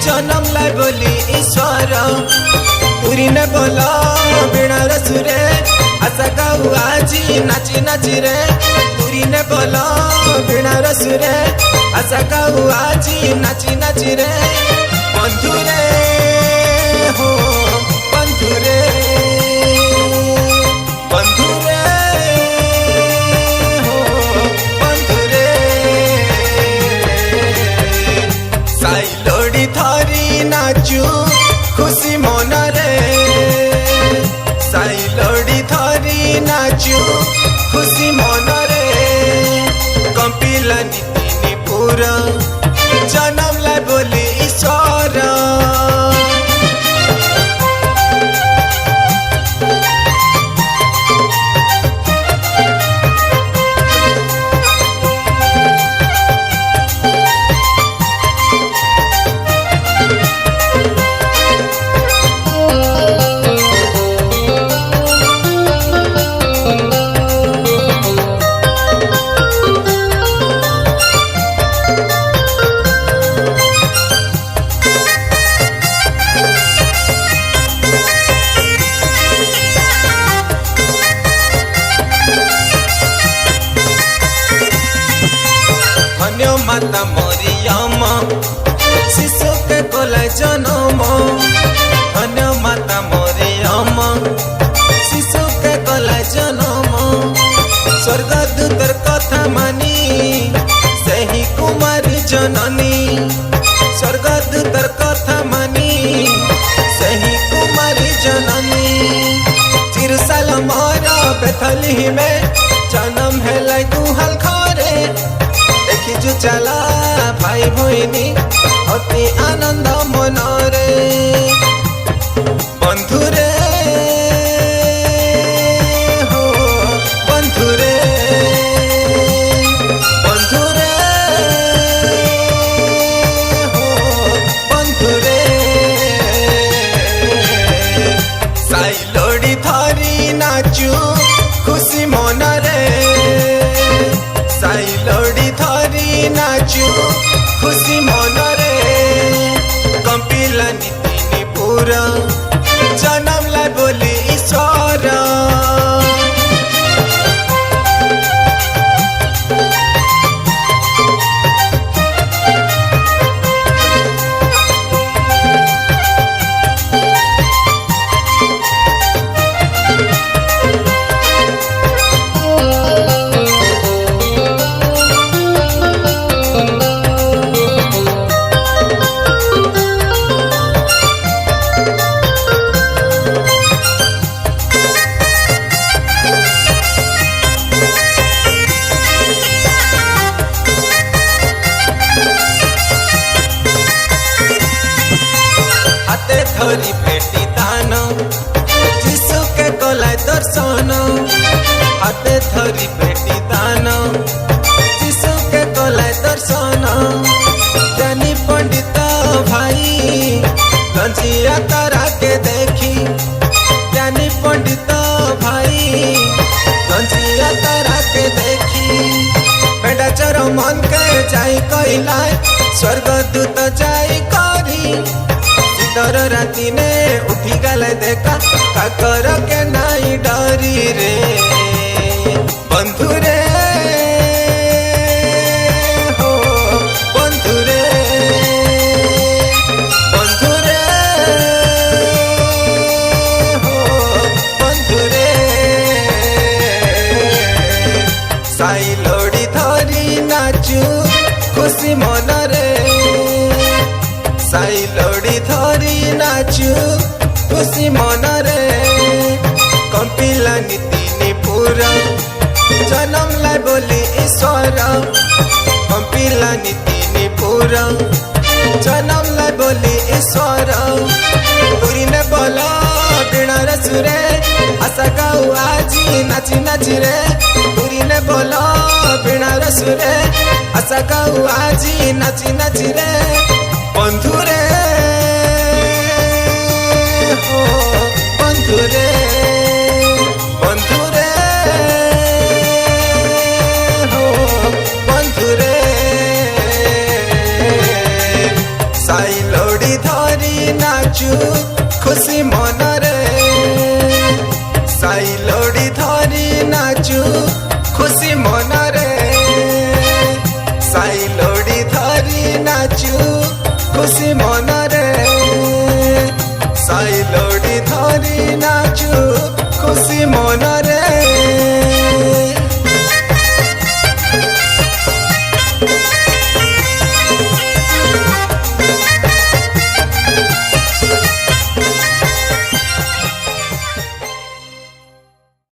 जन्म लाई बोली ईश्वर पूरी ने बोला बिना रसुरे आशा गाऊ आजी नाची नाची रे पूरी ने बोला बिना रसुरे आशा गाऊ आजी नाची नाची रे बंधु रे हो बंधु रे बंधु रे हो बंधु रे साई लोड़ी थरी नाचू खुशी मन रे साई लोड़ी थरी नाचू खुशी मन रे कंपिला नीति पूरा जन्म ला बोली ईश्वर माता मरियम शिशु के कोला जन्म धन्य माता मरियम शिशु के कोला जन्म स्वर्गदूतर कथा मानी सही कुमारी जननी स्वर्गदूतर कथा मानी सही कुमारी जननी जेरूशलेम बेथलेहेम में जन्म है गुहाल घरे जो चला भाई भईनी अति आनंद मन रे बंधु रे हो बंधु रे बंधु रे हो बंधु रे साई लोड़ी थरी नाचू खुशी मन रे साई लोड़ी थरी नाचू खुशी मन रे कंपिला नीति पूरा जन्म ला बोली ईश्वर थरी भेटी दान यीशु के कोला दर्शन हाथे थरी भेटी दान यीशु के कोला दर्शन ज्ञानी पंडित भाई गंजिया तारा के देखी ज्ञानी पंडित भाई गंजिया तारा के देखी बेटा चर मन के जाई कहला स्वर्गदूत जाई करी डर राती ने उठी गले देखा काकर के नाई डरी रे बंधु रे हो बंधु रे बंधु रे हो बंधु रे साई लोड़ी धरी नाचू खुशी मन रे साई लोड़ी ଧରି ନାଚୁ ଖୁସି ମନରେ କମ୍ପିଲାନି ତିନି ପୁର ଜନମ লাই ବୋଲି ଈଶ୍ୱର କମ୍ପିଲାନି ତିନି ପୁର ଜନମ লাই ବୋଲି ଈଶ୍ୱର ପୁରୀ ନେ ବୋଲ ବୀଣାର ସୁରେ ଆଶା ଗାଉ ଆଜି ନାଚି ନାଚି ରେ ପୁରୀ ନେ ବୋଲ ବୀଣାର ସୁରେ ଆଶା ଗାଉ ଆଜି ନାଚି ନାଚି ରେ ବନ୍ଧୁରେ हो बंधुरे बंधुरे हो बंधुरे साई लोड़ी धरी नाचू खुशी मनरे साई लोड़ी धरी नाचू खुशी मनरे साई लोड़ी धरी नाचू खुशी मनरे साई लोड़ी धरी ना